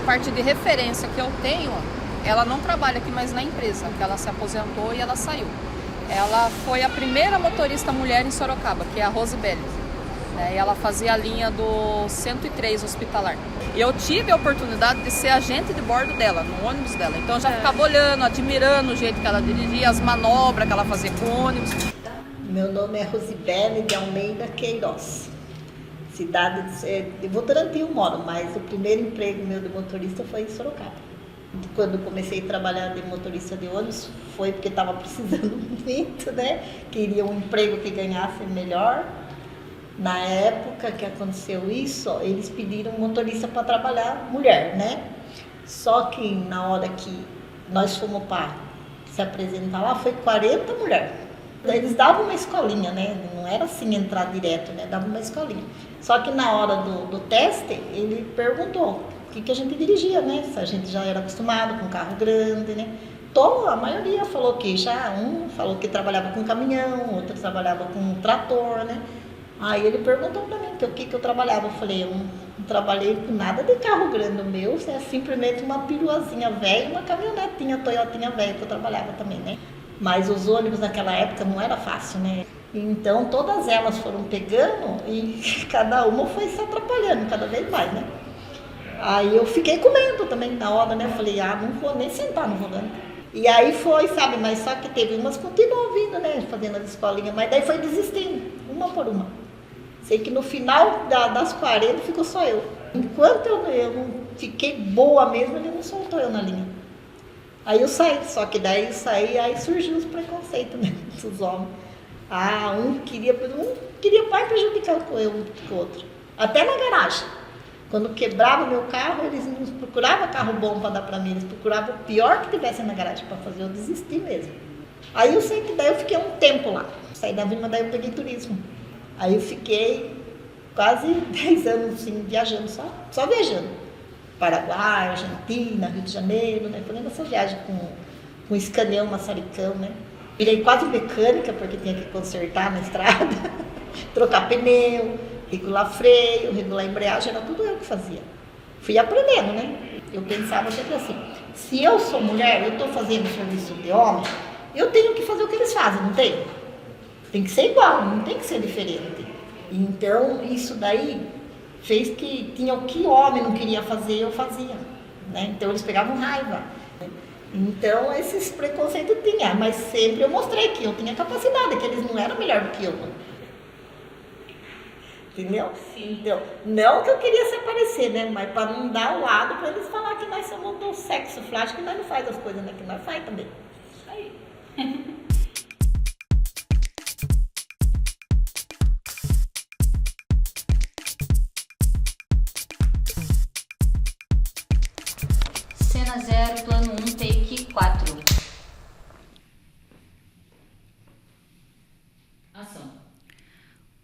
parte de referência que eu tenho, ela não trabalha aqui mais na empresa, porque ela se aposentou e ela saiu. Ela foi a primeira motorista mulher em Sorocaba, que é a Rosibeli, né? E ela fazia a linha do 103 hospitalar. E eu tive a oportunidade de ser agente de bordo dela, no ônibus dela. Então eu já ficava olhando, admirando o jeito que ela dirigia, as manobras que ela fazia com o ônibus. Meu nome é Rosibeli de Almeida Queiroz. Cidade de Votorantim eu moro, mas o primeiro emprego meu de motorista foi em Sorocaba. Quando comecei a trabalhar de motorista de ônibus, foi porque estava precisando muito, né? Queria um emprego que ganhasse melhor. Na época que aconteceu isso, eles pediram um motorista para trabalhar mulher, né? Só que na hora que nós fomos para se apresentar lá, foi 40 mulheres. Eles davam uma escolinha, né? Não era assim entrar direto, né? Davam uma escolinha. Só que na hora do teste, ele perguntou o que a gente dirigia, né? Se a gente já era acostumado com carro grande, né? Então, a maioria falou que falou que trabalhava com caminhão, outro trabalhava com trator, né? Aí ele perguntou para mim o que eu trabalhava. Eu falei, eu não trabalhei com nada de carro grande. O meu é simplesmente uma peruazinha velha, uma caminhonetinha, Toyotinha velha que eu trabalhava também, né? Mas os ônibus naquela época não era fácil, né? Então todas elas foram pegando e cada uma foi se atrapalhando cada vez mais, né? Aí eu fiquei com medo também na hora, né? Eu falei, não vou nem sentar no volante. E aí foi, sabe? Mas só que teve umas que continuam vindo, né? Fazendo as escolinhas, mas daí foi desistindo, uma por uma. Sei que no final das 40 ficou só eu. Enquanto eu não fiquei boa mesmo, ele não soltou eu na linha. Aí eu saí, só que daí eu saí, aí surgiu os preconceitos, né, dos homens. Um queria mais prejudicar o outro. Até na garagem. Quando quebrava meu carro, eles não procuravam carro bom para dar para mim, eles procuravam o pior que tivesse na garagem para fazer eu desistir mesmo. Aí eu sei que daí eu fiquei um tempo lá. Saí da Vima, daí eu peguei turismo. Aí eu fiquei quase 10 anos assim, viajando, só viajando. Paraguai, Argentina, Rio de Janeiro, né? Fazendo essa viagem com escaneão, maçaricão, né? Virei quase mecânica, porque tinha que consertar na estrada, trocar pneu, regular freio, regular embreagem, era tudo eu que fazia. Fui aprendendo, né? Eu pensava sempre assim, se eu sou mulher, eu estou fazendo serviço de homem, eu tenho que fazer o que eles fazem, não tem? Tem que ser igual, não tem que ser diferente. Então, isso daí fez que tinha o que o homem não queria fazer, eu fazia, né? Então, eles pegavam raiva. Então, esses preconceitos tinha, mas sempre eu mostrei que eu tinha capacidade, que eles não eram melhor do que eu. Entendeu? Sim. Então, não que eu queria se aparecer, né? Mas para não dar o lado para eles falar que nós somos do sexo frágil, que nós não faz as coisas, né? Que nós faz também. Isso aí. Cena 0, plano 1, take 4. Ação.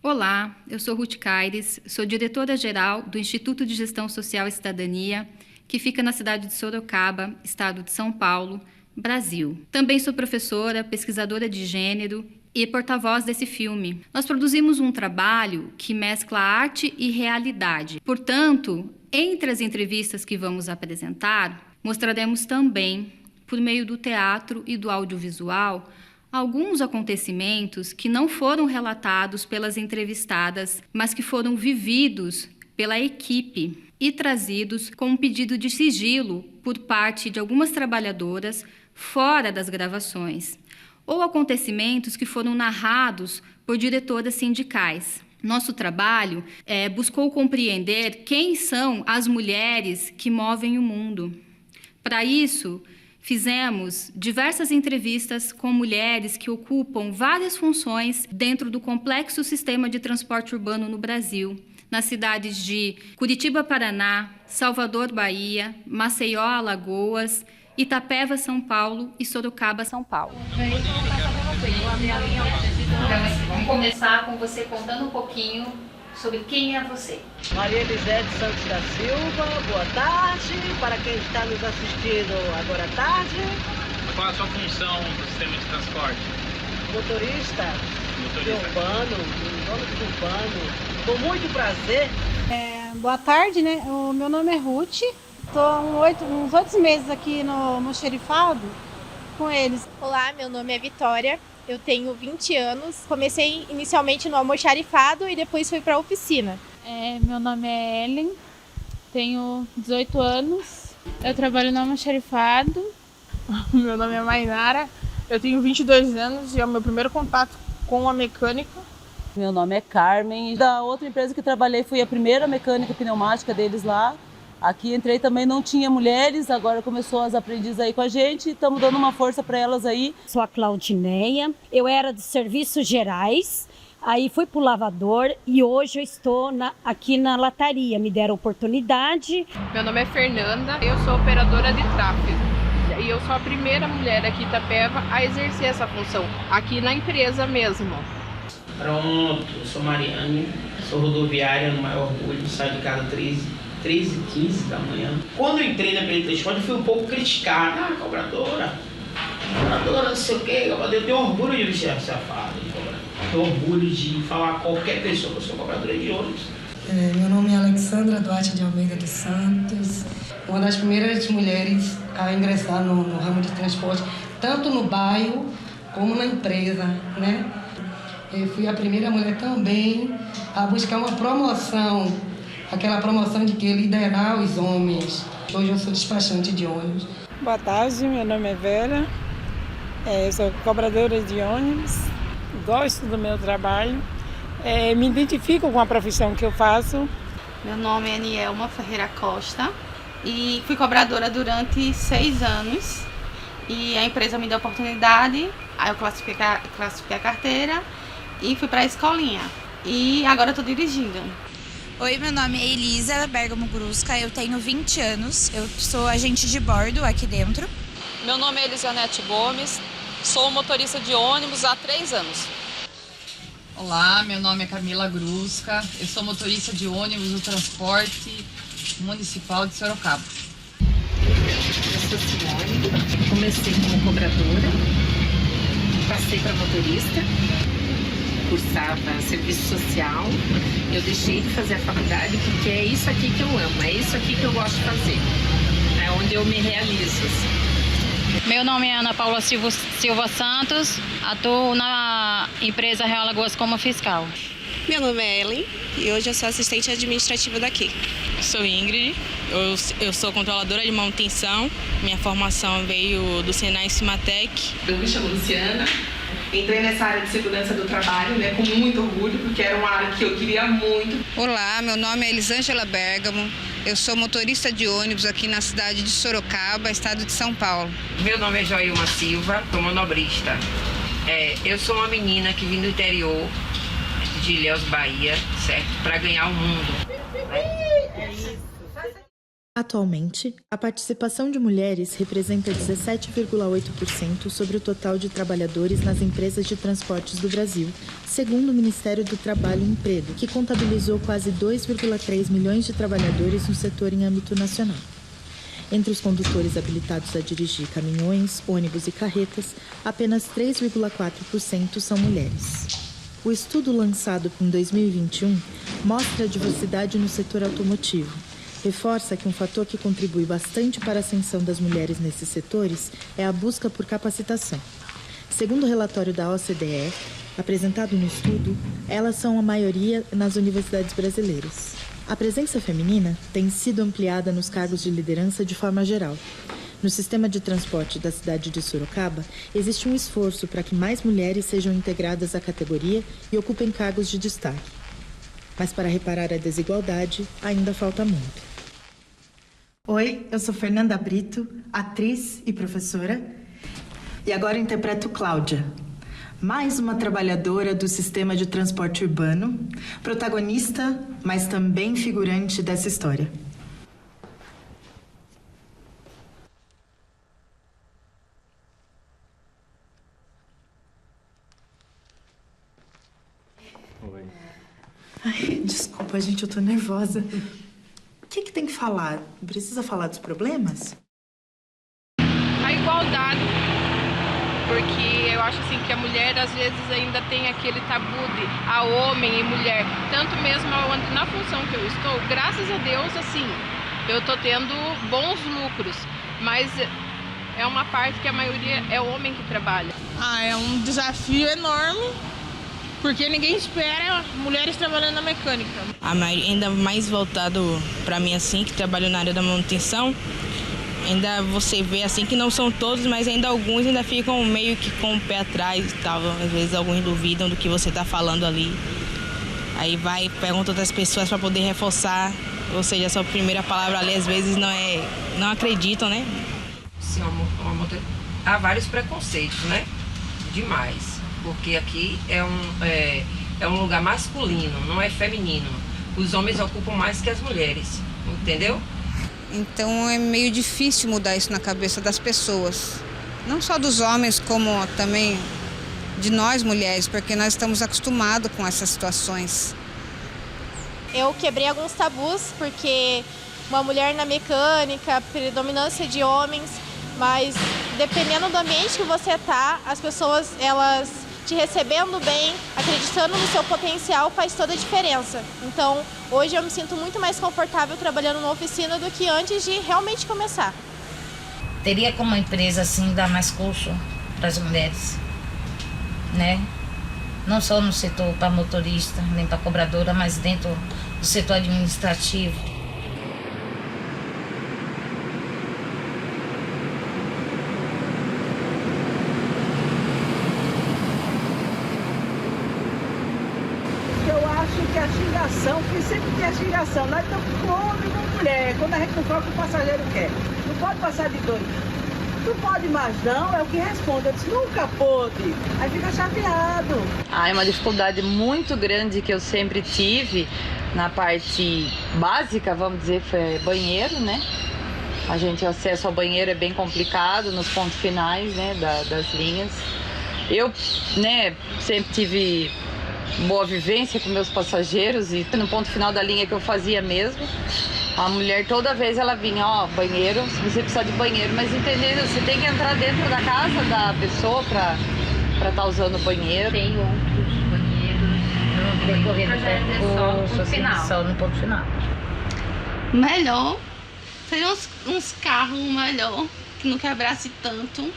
Olá, eu sou Ruth Caires, sou diretora-geral do Instituto de Gestão Social e Cidadania, que fica na cidade de Sorocaba, estado de São Paulo, Brasil. Também sou professora, pesquisadora de gênero e porta-voz desse filme. Nós produzimos um trabalho que mescla arte e realidade. Portanto, entre as entrevistas que vamos apresentar, mostraremos também, por meio do teatro e do audiovisual, alguns acontecimentos que não foram relatados pelas entrevistadas, mas que foram vividos pela equipe e trazidos com um pedido de sigilo por parte de algumas trabalhadoras fora das gravações, ou acontecimentos que foram narrados por diretoras sindicais. Nosso trabalho buscou compreender quem são as mulheres que movem o mundo. Para isso, fizemos diversas entrevistas com mulheres que ocupam várias funções dentro do complexo sistema de transporte urbano no Brasil, nas cidades de Curitiba, Paraná, Salvador, Bahia, Maceió, Alagoas, Itapeva, São Paulo e Sorocaba, São Paulo. Vamos começar com você contando um pouquinho sobre quem é você. Maria Elisete Santos da Silva, boa tarde. Para quem está nos assistindo agora à tarde. Qual a sua função no sistema de transporte? Motorista urbano, ônibus urbano, com muito prazer. Boa tarde, né? O meu nome é Ruth, Estou uns 8 meses aqui no xerifado com eles. Olá, meu nome é Vitória, eu tenho 20 anos. Comecei inicialmente no almoxarifado e depois fui para a oficina. Meu nome é Ellen, tenho 18 anos, eu trabalho no almoxarifado. Meu nome é Mainara, eu tenho 22 anos e é o meu primeiro contato com a mecânica. Meu nome é Carmen, da outra empresa que trabalhei fui a primeira mecânica pneumática deles lá. Aqui entrei também, não tinha mulheres, agora começou as aprendizes aí com a gente, estamos dando uma força para elas aí. Sou a Claudineia, eu era de serviços gerais, aí fui para o lavador e hoje eu estou aqui na lataria, me deram oportunidade. Meu nome é Fernanda, eu sou operadora de tráfego e eu sou a primeira mulher aqui em Itapeva a exercer essa função, aqui na empresa mesmo. Pronto, eu sou Mariane, sou rodoviária no maior orgulho, saio de casa 13h15 da manhã. Quando eu entrei na PL Transporte, eu fui um pouco criticada. Cobradora, não sei o quê. Eu tenho orgulho de vestir essa farda de cobrador. Tenho orgulho de falar a qualquer pessoa que eu sou cobradora de ônibus. Meu nome é Alexandra Duarte de Almeida dos Santos, uma das primeiras mulheres a ingressar no ramo de transporte, tanto no bairro como na empresa, né? Eu fui a primeira mulher também a buscar uma promoção, aquela promoção de que liderar os homens. Hoje eu sou despachante de ônibus. Boa tarde, meu nome é Vera, eu sou cobradora de ônibus, gosto do meu trabalho, me identifico com a profissão que eu faço. Meu nome é Anielma Ferreira Costa e fui cobradora durante 6 anos e a empresa me deu a oportunidade, aí eu classifiquei a carteira e fui para a escolinha e agora eu estou dirigindo. Oi, meu nome é Elisa Bergamo Grusca, eu tenho 20 anos, eu sou agente de bordo aqui dentro. Meu nome é Elisanete Gomes, sou motorista de ônibus há 3 anos. Olá, meu nome é Camila Grusca, eu sou motorista de ônibus do transporte municipal de Sorocaba. Eu sou Simone, comecei como cobradora, passei para motorista, cursava serviço social, eu deixei de fazer a faculdade porque é isso aqui que eu amo, é isso aqui que eu gosto de fazer, é onde eu me realizo. Meu nome é Ana Paula Silva Santos, atuo na empresa Real Alagoas como fiscal. Meu nome é Ellen e hoje eu sou assistente administrativa daqui. Sou Ingrid, eu sou controladora de manutenção, minha formação veio do Senai Cimatec. Eu me chamo Luciana, entrei nessa área de segurança do trabalho, com muito orgulho, porque era uma área que eu queria muito. Olá, meu nome é Elisângela Bergamo, eu sou motorista de ônibus aqui na cidade de Sorocaba, estado de São Paulo. Meu nome é Joilma Silva, sou manobrista. Eu sou uma menina que vim do interior de Ilhéus, Bahia, certo? Para ganhar o mundo. Atualmente, a participação de mulheres representa 17,8% sobre o total de trabalhadores nas empresas de transportes do Brasil, segundo o Ministério do Trabalho e Emprego, que contabilizou quase 2,3 milhões de trabalhadores no setor em âmbito nacional. Entre os condutores habilitados a dirigir caminhões, ônibus e carretas, apenas 3,4% são mulheres. O estudo lançado em 2021 mostra a diversidade no setor automotivo. Reforça que um fator que contribui bastante para a ascensão das mulheres nesses setores é a busca por capacitação. Segundo o relatório da OCDE, apresentado no estudo, elas são a maioria nas universidades brasileiras. A presença feminina tem sido ampliada nos cargos de liderança de forma geral. No sistema de transporte da cidade de Sorocaba, existe um esforço para que mais mulheres sejam integradas à categoria e ocupem cargos de destaque. Mas para reparar a desigualdade, ainda falta muito. Oi, eu sou Fernanda Brito, atriz e professora, e agora interpreto Cláudia, mais uma trabalhadora do sistema de transporte urbano, protagonista, mas também figurante dessa história. Oi. Ai, desculpa, gente, eu tô nervosa. O que tem que falar? Precisa falar dos problemas? A igualdade, porque eu acho assim que a mulher às vezes ainda tem aquele tabu de homem e mulher, tanto mesmo na função que eu estou, graças a Deus, assim, eu tô tendo bons lucros, mas é uma parte que a maioria é homem que trabalha. É um desafio enorme, porque ninguém espera mulheres trabalhando na mecânica. Ainda mais voltado para mim, assim, que trabalho na área da manutenção, ainda você vê assim que não são todos, mas ainda alguns ainda ficam meio que com o pé atrás e tal. Às vezes alguns duvidam do que você está falando ali. Aí pergunta outras pessoas para poder reforçar, ou seja, a sua primeira palavra ali às vezes não acreditam, né? Sim, há vários preconceitos, né? Demais. Porque aqui é um lugar masculino, não é feminino. Os homens ocupam mais que as mulheres, entendeu? Então é meio difícil mudar isso na cabeça das pessoas. Não só dos homens, como também de nós mulheres, porque nós estamos acostumados com essas situações. Eu quebrei alguns tabus, porque uma mulher na mecânica, predominância de homens, mas dependendo do ambiente que você está, as pessoas, elas te recebendo bem, acreditando no seu potencial, faz toda a diferença. Então, hoje eu me sinto muito mais confortável trabalhando numa oficina do que antes de realmente começar. Teria como empresa, assim, dar mais curso para as mulheres, né? Não só no setor para motorista, nem para cobradora, mas dentro do setor administrativo. Que a xingação, porque sempre tem a xingação, nós estamos com homem e com mulher, quando a gente não fala o que o passageiro quer, não pode passar de 2, não pode mais não, é o que responde, eu disse, nunca pôde, aí fica chateado. É uma dificuldade muito grande que eu sempre tive na parte básica, vamos dizer, foi banheiro, né? O acesso ao banheiro é bem complicado nos pontos finais, né, das linhas. Eu, né, sempre tive boa vivência com meus passageiros e no ponto final da linha que eu fazia mesmo, a mulher toda vez ela vinha, banheiro, se você precisar de banheiro, mas entendendo, você tem que entrar dentro da casa da pessoa para estar usando o banheiro. Tem outros banheiros decorrer do percurso, só no ponto final. Melhor, seriam uns carros melhor, que não quebrasse tanto.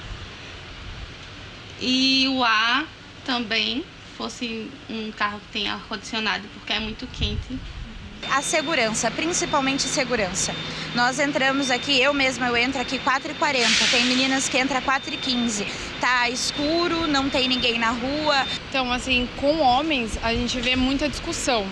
E o ar também, fosse um carro que tenha ar-condicionado, porque é muito quente. A segurança, principalmente segurança. Nós entramos aqui, eu entro aqui 4h40, tem meninas que entram 4h15. Tá escuro, não tem ninguém na rua. Então, assim, com homens a gente vê muita discussão,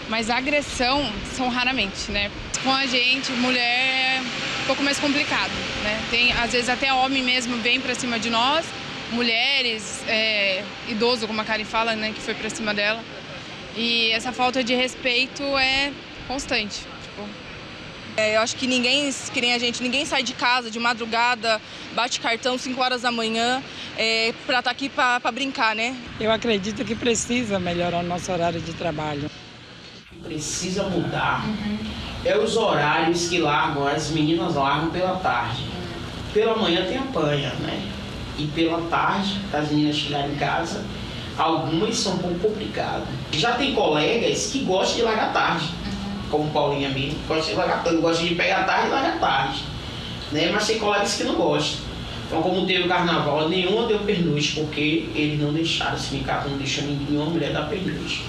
mas a agressão são raramente, né? Com a gente, mulher, é um pouco mais complicado, né? Tem, às vezes até homem mesmo vem pra cima de nós, mulheres, idoso, como a Karen fala, né, que foi pra cima dela. E essa falta de respeito é constante. Eu acho que ninguém, que nem a gente, ninguém sai de casa de madrugada, bate cartão 5 horas da manhã pra estar aqui pra brincar, né? Eu acredito que precisa melhorar o nosso horário de trabalho. Precisa mudar. É os horários que largam, as meninas largam pela tarde. Pela manhã tem a panha, né? E pela tarde, as meninas chegarem em casa, algumas são um pouco complicadas. Já tem colegas que gostam de largar tarde, como Paulinha mesmo, gosta de largar tarde, gosta de pegar tarde e largar tarde, né? Mas tem colegas que não gostam. Então, como teve o carnaval, nenhuma deu pernoite, porque eles não deixaram, o sindicato não deixou nenhuma mulher dar pernoite.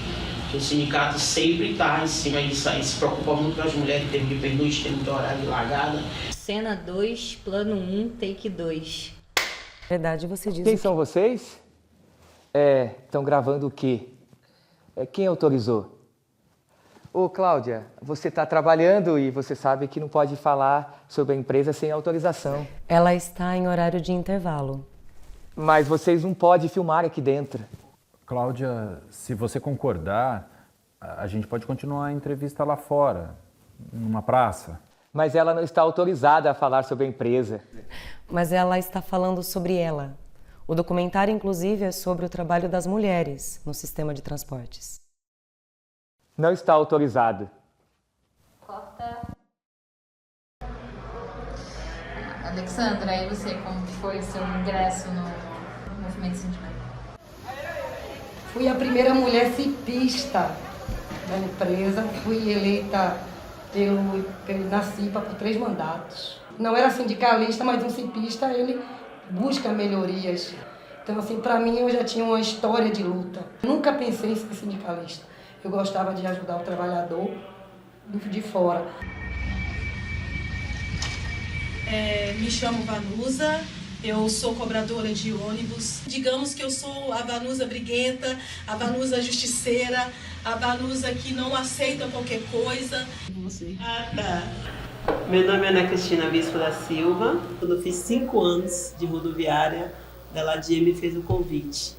O sindicato sempre está em cima disso aí, se preocupa muito com as mulheres que têm de pernoite, tem muito horário de largada. Cena 2, plano 1, take 2. Verdade, você diz. Quem são vocês? Estão gravando o quê? Quem autorizou? Ô, Cláudia, você está trabalhando e você sabe que não pode falar sobre a empresa sem autorização. Ela está em horário de intervalo. Mas vocês não podem filmar aqui dentro. Cláudia, se você concordar, a gente pode continuar a entrevista lá fora, numa praça. Mas ela não está autorizada a falar sobre a empresa. Mas ela está falando sobre ela. O documentário, inclusive, é sobre o trabalho das mulheres no sistema de transportes. Não está autorizado. Corta. Alexandra, e você, como foi o seu ingresso no movimento sindical? Fui a primeira mulher cipista da empresa, fui eleita na CIPA por 3 mandatos. Não era sindicalista, mas um cipista, ele busca melhorias. Então, assim, para mim, eu já tinha uma história de luta. Nunca pensei em ser sindicalista. Eu gostava de ajudar o trabalhador de fora. Me chamo Vanusa, eu sou cobradora de ônibus. Digamos que eu sou a Vanusa briguenta, a Vanusa justiceira, a Vanusa que não aceita qualquer coisa. Meu nome é Ana Cristina Bispo da Silva. Quando eu fiz 5 anos de rodoviária, a Deladia me fez o convite.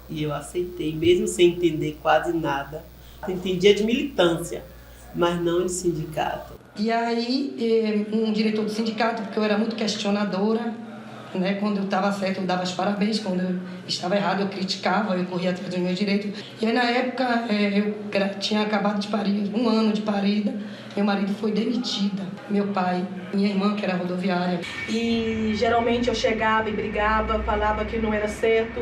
E eu aceitei, mesmo sem entender quase nada. Eu entendia de militância, mas não de sindicato. E aí, um diretor do sindicato, porque eu era muito questionadora, né? Quando eu estava certo, eu dava os parabéns, quando eu estava errado, eu criticava, eu corria atrás dos meus direitos. E aí, na época, eu tinha acabado de parir, 1 ano de parida, meu marido foi demitido, meu pai, minha irmã, que era rodoviária. E geralmente eu chegava e brigava, falava que não era certo.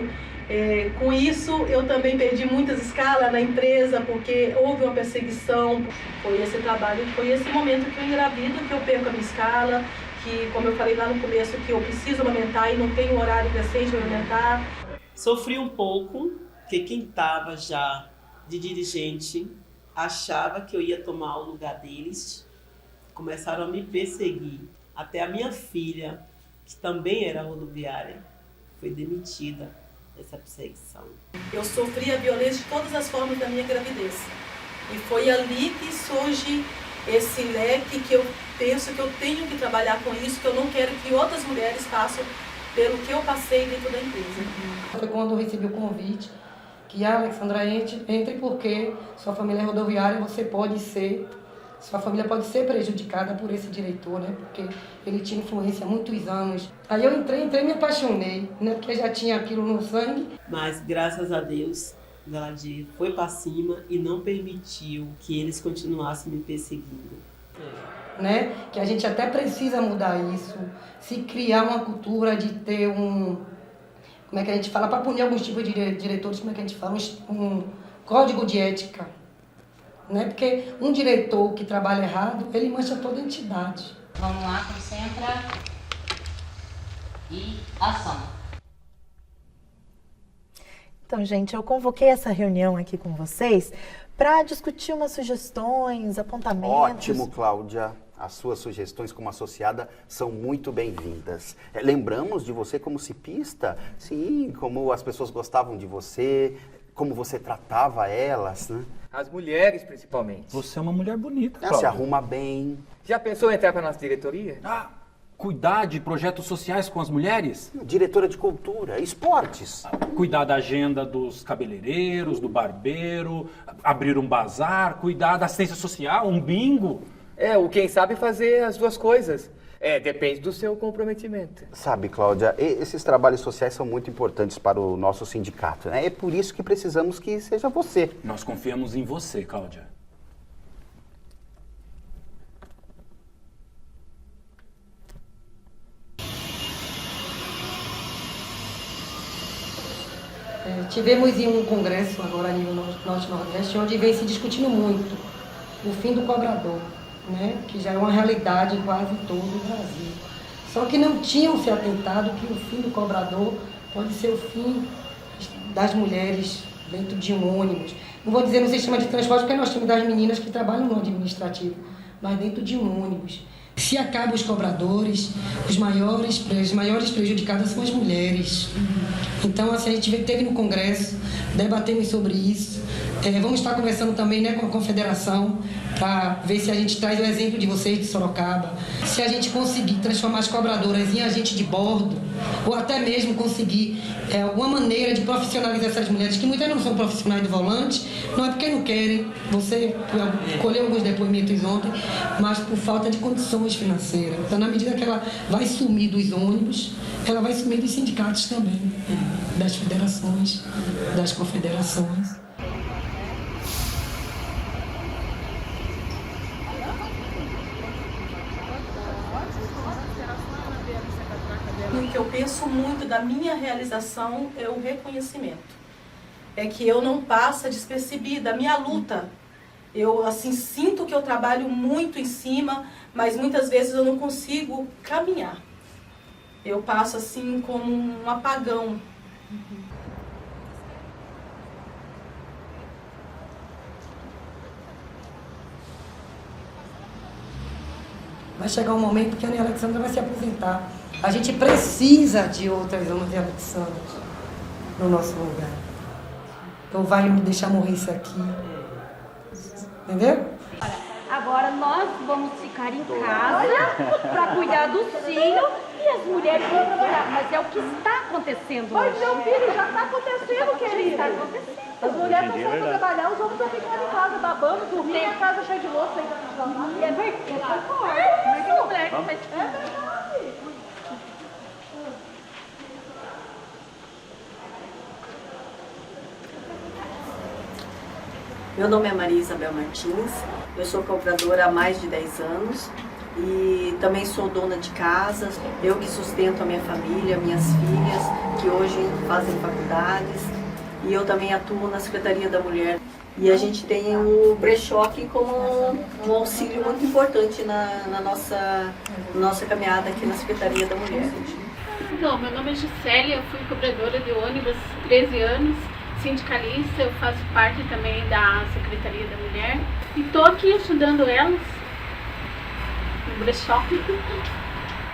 Com isso, eu também perdi muitas escalas na empresa, porque houve uma perseguição. Foi esse trabalho, foi esse momento que eu engravido, que eu perco a minha escala, que, como eu falei lá no começo, que eu preciso amamentar e não tenho horário decente para amamentar. Sofri um pouco, porque quem estava já de dirigente achava que eu ia tomar o lugar deles. Começaram a me perseguir. Até a minha filha, que também era rodoviária, foi demitida dessa perseguição. Eu sofri a violência de todas as formas da minha gravidez. E foi ali que surge esse leque que eu penso que eu tenho que trabalhar com isso, que eu não quero que outras mulheres passem pelo que eu passei dentro da empresa. Foi quando eu recebi o convite que Alexandra entre porque sua família é rodoviária, sua família pode ser prejudicada por esse diretor, né? Porque ele tinha influência há muitos anos. Aí eu entrei e me apaixonei, né? Porque já tinha aquilo no sangue. Mas graças a Deus, Deladia foi para cima e não permitiu que eles continuassem me perseguindo. Né? Que a gente até precisa mudar isso, se criar uma cultura de ter como é que a gente fala, para punir alguns tipos de diretores, como é que a gente fala, um código de ética. Né? Porque um diretor que trabalha errado, ele mancha toda a entidade. Vamos lá, concentra e ação. Então, gente, eu convoquei essa reunião aqui com vocês para discutir umas sugestões, apontamentos. Ótimo, Cláudia. As suas sugestões como associada são muito bem-vindas. Lembramos de você como cipista, sim, como as pessoas gostavam de você, como você tratava elas, né? As mulheres, principalmente. Você é uma mulher bonita, Cláudia. Se arruma bem. Já pensou em entrar para a nossa diretoria? Cuidar de projetos sociais com as mulheres? Diretora de cultura, esportes. Cuidar da agenda dos cabeleireiros, do barbeiro, abrir um bazar, cuidar da assistência social, um bingo. Quem sabe fazer as duas coisas. Depende do seu comprometimento. Sabe, Cláudia, esses trabalhos sociais são muito importantes para o nosso sindicato, né? É por isso que precisamos que seja você. Nós confiamos em você, Cláudia. Tivemos em um congresso agora a nível Norte-Nordeste, onde vem se discutindo muito o fim do cobrador, né? Que já é uma realidade em quase todo o Brasil. Só que não tinham se atentado que o fim do cobrador pode ser o fim das mulheres dentro de um ônibus. Não vou dizer no sistema de transporte, porque nós temos das meninas que trabalham no administrativo, mas dentro de um ônibus. Se acabam os cobradores, os maiores prejudicados são as mulheres. Então, assim, a gente teve no Congresso, debatemos sobre isso. Vamos estar conversando também, né, com a Confederação, para ver se a gente traz o exemplo de vocês de Sorocaba. Se a gente conseguir transformar as cobradoras em agente de bordo, ou até mesmo conseguir alguma maneira de profissionalizar essas mulheres, que muitas não são profissionais do volante, não é porque não querem, você colheu alguns depoimentos ontem, mas por falta de condições financeiras. Então, na medida que ela vai sumir dos ônibus, ela vai sumir dos sindicatos também, das federações, das confederações. O que eu penso muito da minha realização é o reconhecimento. É que eu não passe despercebida. A minha luta Eu, assim, sinto que eu trabalho muito em cima, mas muitas vezes eu não consigo caminhar. Eu passo, assim, como um apagão. Vai chegar um momento que a Ana Alexandra vai se aposentar. A gente precisa de outras Ana Alexandras no nosso lugar. Então vai me deixar morrer isso aqui. Entendeu? Agora nós vamos ficar em casa para cuidar do filho e as mulheres vão trabalhar. Mas é o que está acontecendo hoje. Mas meu filho, já está acontecendo, querido. Está acontecendo. As mulheres estão saindo para trabalhar, os homens estão ficando em casa, babando, dormindo, e a casa cheia de louça ainda para lavar. E é verdade. Mas é mulher que faz... É verdade. Meu nome é Maria Isabel Martins, eu sou cobradora há mais de 10 anos e também sou dona de casa, eu que sustento a minha família, minhas filhas, que hoje fazem faculdades, e eu também atuo na Secretaria da Mulher. E a gente tem o brechó aqui como um auxílio muito importante na nossa caminhada aqui na Secretaria da Mulher. Então, meu nome é Gisélia, eu fui cobradora de ônibus há 13 anos. Sindicalista, eu faço parte também da Secretaria da Mulher e estou aqui ajudando elas no brechó.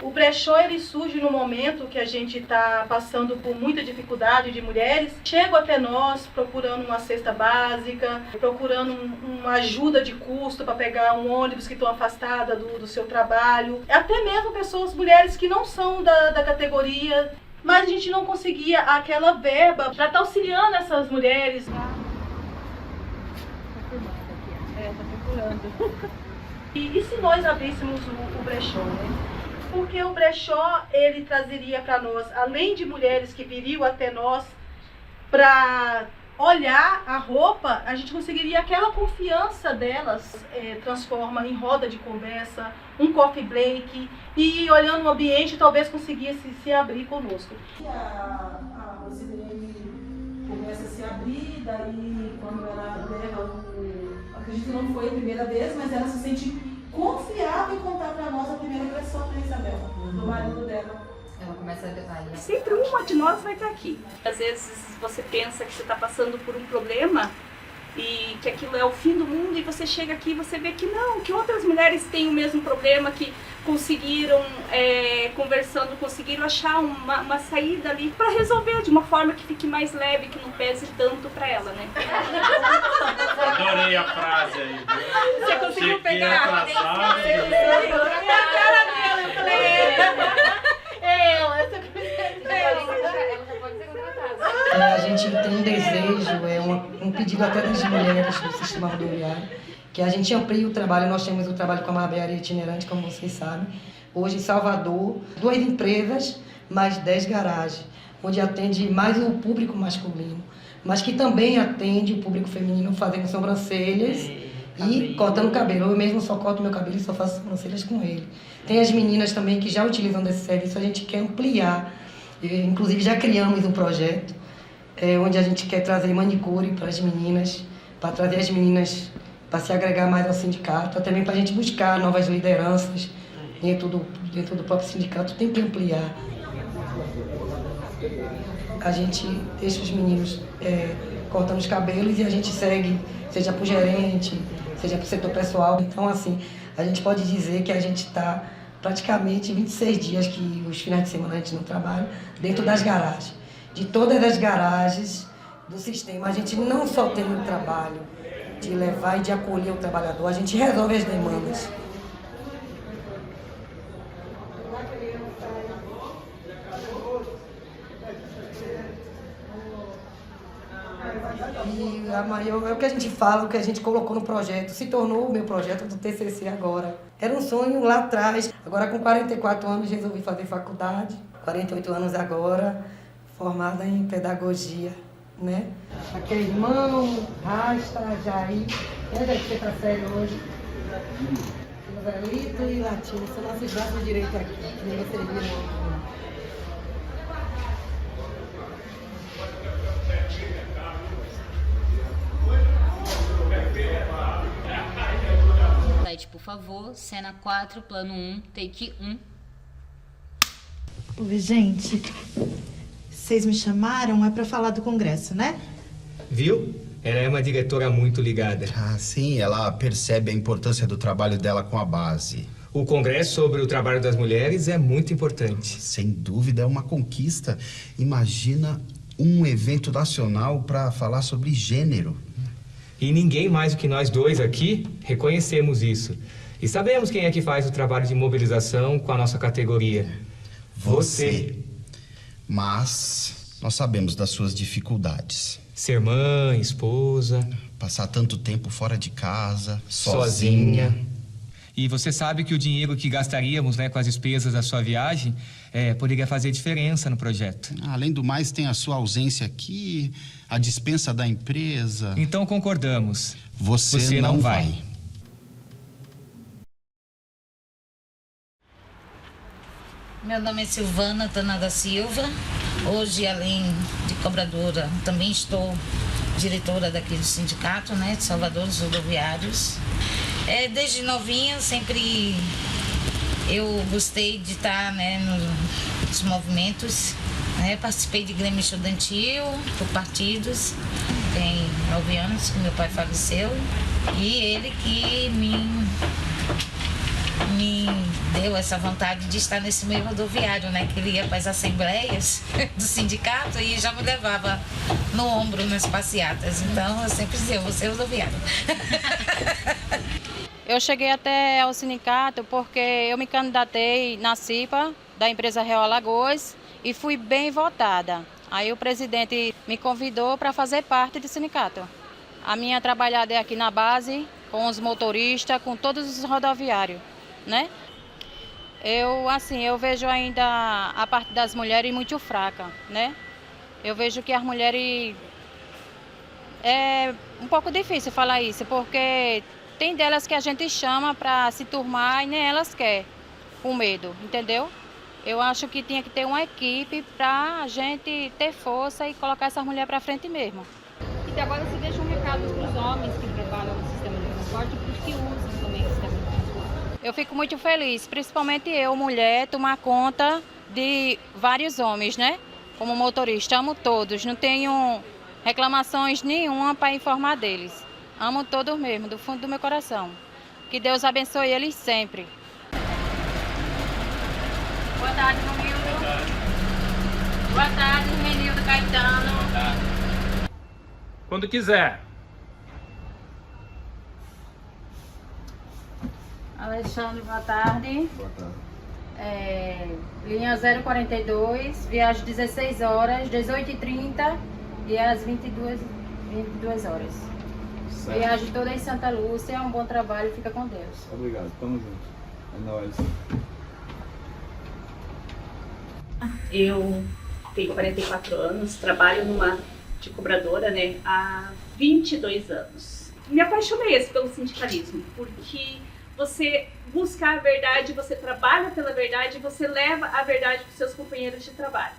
O brechó ele surge no momento que a gente está passando por muita dificuldade de mulheres. Chegam até nós procurando uma cesta básica, procurando uma ajuda de custo para pegar um ônibus que estão afastadas do seu trabalho. Até mesmo pessoas, mulheres que não são da categoria, mas a gente não conseguia aquela verba para estar auxiliando essas mulheres. E se nós abríssemos o brechó, né? Porque o brechó, ele trazeria para nós, além de mulheres que viriam até nós para olhar a roupa, a gente conseguiria aquela confiança delas, transforma em roda de conversa, um coffee break, e olhando o ambiente talvez conseguisse se abrir conosco. A Rosilene começa a se abrir, daí quando ela leva acredito que não foi a primeira vez, mas ela se sente confiável em contar para nós a primeira agressão da Isabel, do marido dela. Ela começa a detalhar. Sempre uma de nós vai estar aqui. Às vezes você pensa que você está passando por um problema e que aquilo é o fim do mundo, e você chega aqui e você vê que não, que outras mulheres têm o mesmo problema, que conseguiram, conversando, conseguiram achar uma saída ali para resolver de uma forma que fique mais leve, que não pese tanto para ela, né? Adorei a frase aí. Você conseguiu pegar? A cara dela, eu falei. A gente tem um desejo, um pedido até das mulheres do sistema rodoviário, que a gente amplie o trabalho. Nós temos o trabalho com a barbearia itinerante, como vocês sabem. Hoje em Salvador, 2 empresas, mais 10 garagens, onde atende mais o público masculino, mas que também atende o público feminino fazendo sobrancelhas e cortando cabelo. Eu mesmo só corto meu cabelo e só faço sobrancelhas com ele. Tem as meninas também que já utilizam desse serviço, a gente quer ampliar. Inclusive já criamos um projeto onde a gente quer trazer manicure para as meninas, para trazer as meninas para se agregar mais ao sindicato, também para a gente buscar novas lideranças dentro do próprio sindicato. Tem que ampliar. A gente deixa os meninos cortando os cabelos e a gente segue, seja para o gerente, seja para o setor pessoal. Então, assim, a gente pode dizer que a gente está praticamente 26 dias, que os finais de semana a gente não trabalha, dentro das garagens. De todas as garagens do sistema, a gente não só tem o trabalho de levar e de acolher o trabalhador, a gente resolve as demandas. E a Maria, é o que a gente fala, o que a gente colocou no projeto, se tornou o meu projeto do TCC agora. Era um sonho lá atrás, agora com 44 anos resolvi fazer faculdade, 48 anos agora, formada em pedagogia, né? Aqui é irmão, Rasta, Jair, onde é que você está sério hoje? Velito e Latino, são nossos braços direitos aqui, que nem vocês viram. Slide, por favor. Cena 4, plano 1, take 1. Oi, gente. Vocês me chamaram é para falar do congresso, né? Viu? Ela é uma diretora muito ligada. Ah, sim, ela percebe a importância do trabalho dela com a base. O congresso sobre o trabalho das mulheres é muito importante. Sem dúvida, é uma conquista. Imagina um evento nacional para falar sobre gênero. E ninguém mais do que nós dois aqui reconhecemos isso. E sabemos quem é que faz o trabalho de mobilização com a nossa categoria. Você. Mas nós sabemos das suas dificuldades. Ser mãe, esposa. Passar tanto tempo fora de casa, sozinha. E você sabe que o dinheiro que gastaríamos, né, com as despesas da sua viagem poderia fazer diferença no projeto. Além do mais, tem a sua ausência aqui, a dispensa da empresa. Então concordamos. Você não vai. Meu nome é Silvana Tanada Silva. Hoje, além de cobradora, também estou diretora daquele sindicato, né, de Salvador dos Rodoviários. Desde novinha, sempre eu gostei de estar, né, nos movimentos. Né, participei de Grêmio Estudantil, por partidos. Tem 9 anos que meu pai faleceu. E ele que me deu essa vontade de estar nesse meio rodoviário, né? Que ele ia para as assembleias do sindicato e já me levava no ombro nas passeatas. Então, eu sempre dizia, eu vou ser rodoviário. Eu cheguei até ao sindicato porque eu me candidatei na CIPA, da empresa Real Alagoas, e fui bem votada. Aí o presidente me convidou para fazer parte do sindicato. A minha trabalhada é aqui na base, com os motoristas, com todos os rodoviários, né? Eu vejo ainda a parte das mulheres muito fraca, né? Eu vejo que as mulheres... É um pouco difícil falar isso, porque tem delas que a gente chama para se turmar e nem elas querem, com medo, entendeu? Eu acho que tinha que ter uma equipe para a gente ter força e colocar essas mulheres para frente mesmo. E agora você deixa um recado para os homens que trabalham no sistema de transporte e para os que usam também o sistema de transporte. Eu fico muito feliz, principalmente eu, mulher, tomar conta de vários homens, né? Como motorista, amo todos, não tenho reclamações nenhuma para informar deles. Amo todos mesmo, do fundo do meu coração. Que Deus abençoe eles sempre. Boa tarde, Romildo. Boa tarde, Renildo Caetano. Boa tarde. Quando quiser. Alexandre, boa tarde. Boa tarde. Linha 042, viagem 16 horas, 18h30 e às 22 horas. Certo. Viagem toda em Santa Lúcia, um bom trabalho, fica com Deus. Obrigado, tamo junto. É nóis. Eu tenho 44 anos, trabalho de cobradora, né, há 22 anos. Me apaixonei pelo sindicalismo, porque você busca a verdade, você trabalha pela verdade, você leva a verdade para os seus companheiros de trabalho.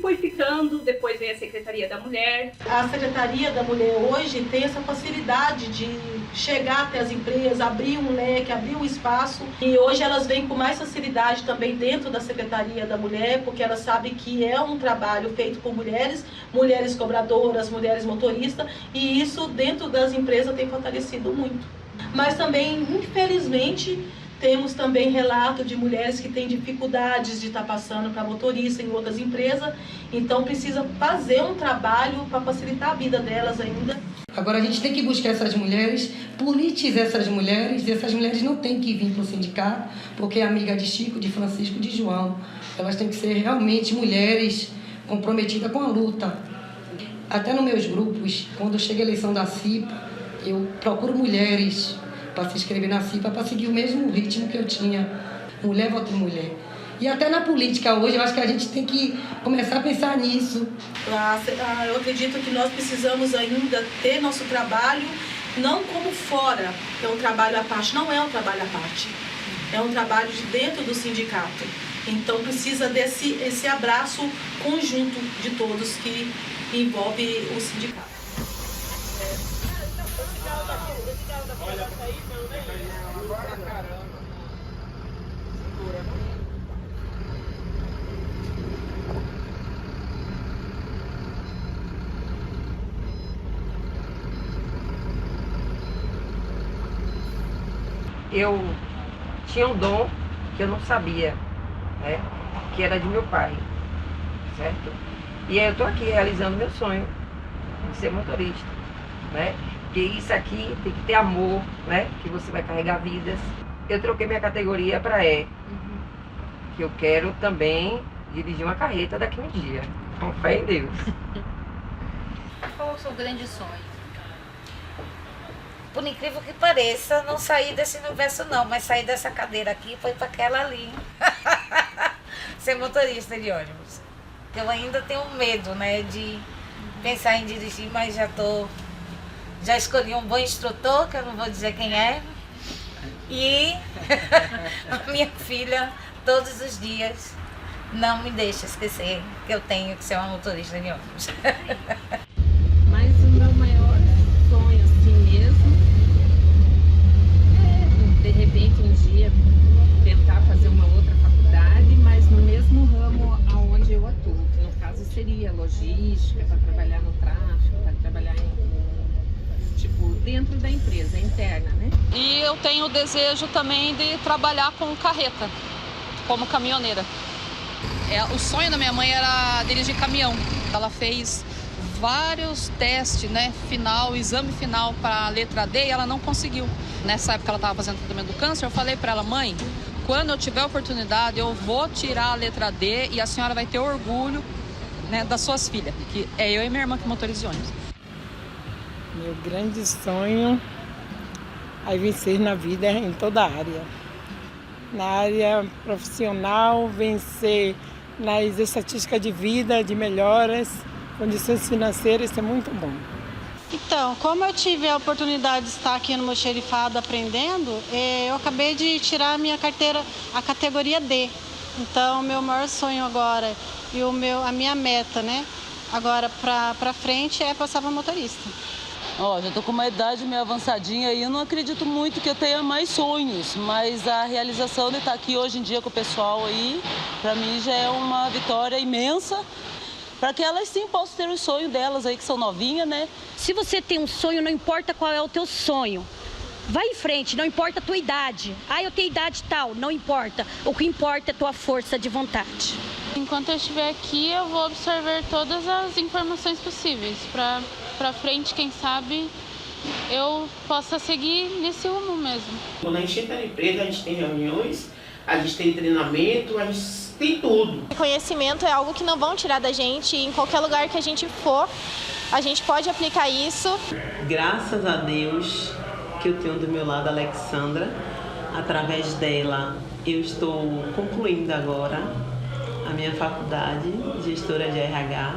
Fui ficando, depois veio a Secretaria da Mulher. A Secretaria da Mulher hoje tem essa facilidade de chegar até as empresas, abrir um leque, abrir um espaço. E hoje elas vêm com mais facilidade também dentro da Secretaria da Mulher, porque elas sabem que é um trabalho feito por mulheres, mulheres cobradoras, mulheres motoristas, e isso dentro das empresas tem fortalecido muito. Mas também, infelizmente, temos também relato de mulheres que têm dificuldades de estar passando para motorista em outras empresas, então precisa fazer um trabalho para facilitar a vida delas ainda. Agora a gente tem que buscar essas mulheres, politizar essas mulheres, e essas mulheres não têm que vir para o sindicato, porque é amiga de Chico, de Francisco, de João. Elas têm que ser realmente mulheres comprometidas com a luta. Até nos meus grupos, quando chega a eleição da CIPA, eu procuro mulheres para se inscrever na CIPA, para seguir o mesmo ritmo que eu tinha, mulher vota mulher. E até na política hoje, eu acho que a gente tem que começar a pensar nisso. Eu acredito que nós precisamos ainda ter nosso trabalho, não como fora, é um trabalho à parte, não é um trabalho à parte, é um trabalho de dentro do sindicato. Então precisa esse abraço conjunto de todos que envolve o sindicato. Olha, eu tinha um dom que eu não sabia, né? Que era de meu pai, certo? E aí eu tô aqui realizando meu sonho de ser motorista, né? Porque isso aqui tem que ter amor, né? Que você vai carregar vidas. Eu troquei minha categoria para que eu quero também dirigir uma carreta daqui um dia, com fé em Deus. Qual é o seu grande sonho? Por incrível que pareça, não saí desse universo não, mas saí dessa cadeira aqui e foi para aquela ali. Ser motorista de ônibus. Eu ainda tenho medo, né, de pensar em dirigir, mas já escolhi um bom instrutor, que eu não vou dizer quem é. E a minha filha, todos os dias, não me deixa esquecer que eu tenho que ser uma motorista de ônibus. Mas o meu maior sonho, assim mesmo, é, de repente, um dia, tentar fazer uma outra faculdade, mas no mesmo ramo aonde eu atuo, que no caso seria logística, para trabalhar no tráfego, para trabalhar dentro da empresa, interna, né? E eu tenho o desejo também de trabalhar com carreta, como caminhoneira. O sonho da minha mãe era dirigir caminhão. Ela fez vários testes, né, exame final para a letra D e ela não conseguiu. Nessa época ela estava fazendo tratamento do câncer, eu falei para ela, mãe, quando eu tiver oportunidade eu vou tirar a letra D e a senhora vai ter orgulho, né, das suas filhas, que é eu e minha irmã que motoriza de ônibus. Meu grande sonho é vencer na vida em toda a área. Na área profissional, vencer nas estatísticas de vida, de melhoras, condições financeiras, isso é muito bom. Então, como eu tive a oportunidade de estar aqui no meu xerifado aprendendo, eu acabei de tirar a minha carteira, a categoria D. Então, o meu maior sonho agora e a minha meta, né, agora para frente é passar para motorista. Já tô com uma idade meio avançadinha e eu não acredito muito que eu tenha mais sonhos, mas a realização de estar aqui hoje em dia com o pessoal aí, para mim já é uma vitória imensa, para que elas sim possam ter os sonhos delas aí, que são novinhas, né? Se você tem um sonho, não importa qual é o teu sonho, vai em frente, não importa a tua idade. Eu tenho idade tal, não importa. O que importa é a tua força de vontade. Enquanto eu estiver aqui, eu vou absorver todas as informações possíveis para frente, quem sabe eu possa seguir nesse rumo mesmo. Quando a gente entra na empresa, a gente tem reuniões, a gente tem treinamento, a gente tem tudo. Conhecimento é algo que não vão tirar da gente, em qualquer lugar que a gente for, a gente pode aplicar isso. Graças a Deus que eu tenho do meu lado a Alexandra, através dela eu estou concluindo agora a minha faculdade, gestora de RH,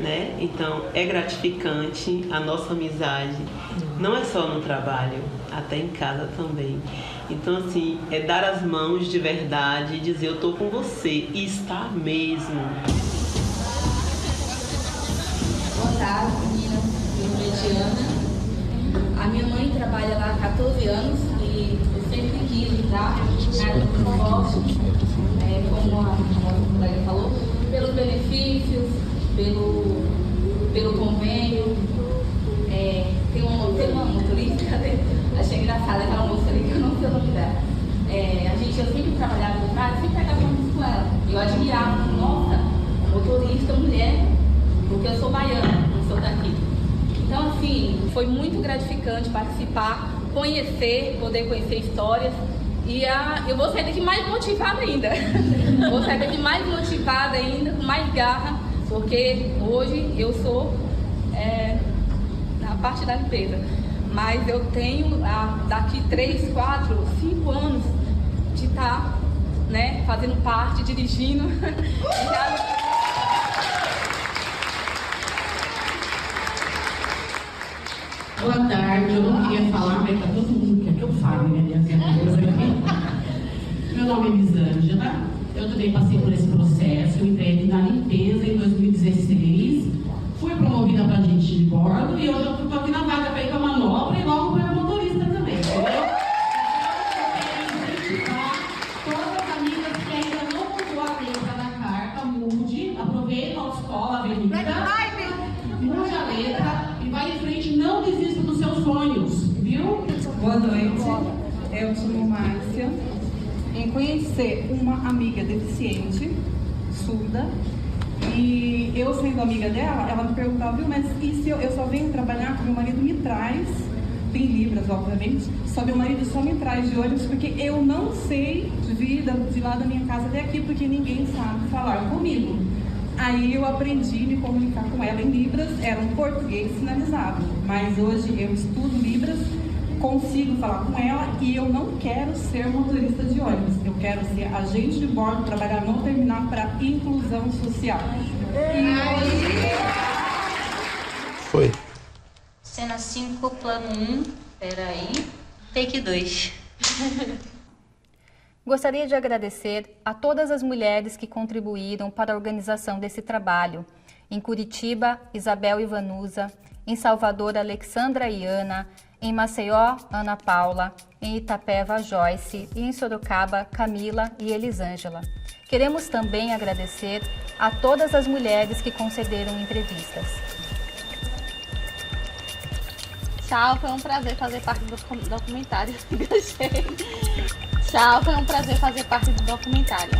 né? Então é gratificante a nossa amizade, não é só no trabalho, até em casa também. Então assim, é dar as mãos de verdade e dizer eu tô com você, e está mesmo. Boa tarde, meninas. Meu nome é Diana. A minha mãe trabalha lá há 14 anos e eu sempre quis entrar na área do transporte, como a colega falou, pelos benefícios, pelo convênio. Tem uma motorista, achei engraçada aquela moça ali que eu não sei o nome dela. Eu sempre trabalhava no carro, sempre pegava ônibus com ela. Eu admirava, nossa, motorista mulher, porque eu sou baiana, não sou daqui. Então, assim, foi muito gratificante participar, poder conhecer histórias. E eu vou sair daqui mais motivada ainda. Vou sair daqui mais motivada ainda, com mais garra, porque hoje eu sou na parte da limpeza. Mas eu tenho daqui 3, 4, 5 anos de estar, né, fazendo parte, dirigindo. Boa tarde, eu não queria falar, mas tá todo mundo quer que eu fale, né, minhas amigas aqui. Meu nome é Elisângela, eu também passei por esse processo, eu entrei na limpeza em 2016, fui promovida para agente de bordo e hoje eu estou aqui na vaga para ir para manobra e logo para motorista também, entendeu? Todas as amigas que ainda não mudou a letra da carta, mude, aproveita a autoescola, avenida, mude a letra e vai em frente, não desista dos seus sonhos, viu? Boa noite, eu sou Márcia, em conhecer uma amiga deficiente, surda, e eu sendo amiga dela, ela me perguntava, viu, mas e se eu só venho trabalhar que meu marido me traz, em libras, obviamente, só meu marido só me traz de ônibus porque eu não sei vir de lá da minha casa até aqui porque ninguém sabe falar comigo. Aí eu aprendi a me comunicar com ela em libras, era um português sinalizado, mas hoje eu estudo libras, consigo falar com ela e eu não quero ser motorista de ônibus, eu quero ser agente de bordo, trabalhar no terminal para inclusão social. Foi. Cena 5, plano 1, peraí, take 2. Gostaria de agradecer a todas as mulheres que contribuíram para a organização desse trabalho. Em Curitiba, Isabel Ivanusa, em Salvador, Alexandra e Ana, em Maceió, Ana Paula, em Itapeva, Joyce e em Sorocaba, Camila e Elisângela. Queremos também agradecer a todas as mulheres que concederam entrevistas. Tchau, foi um prazer fazer parte do documentário. Tchau, foi um prazer fazer parte do documentário.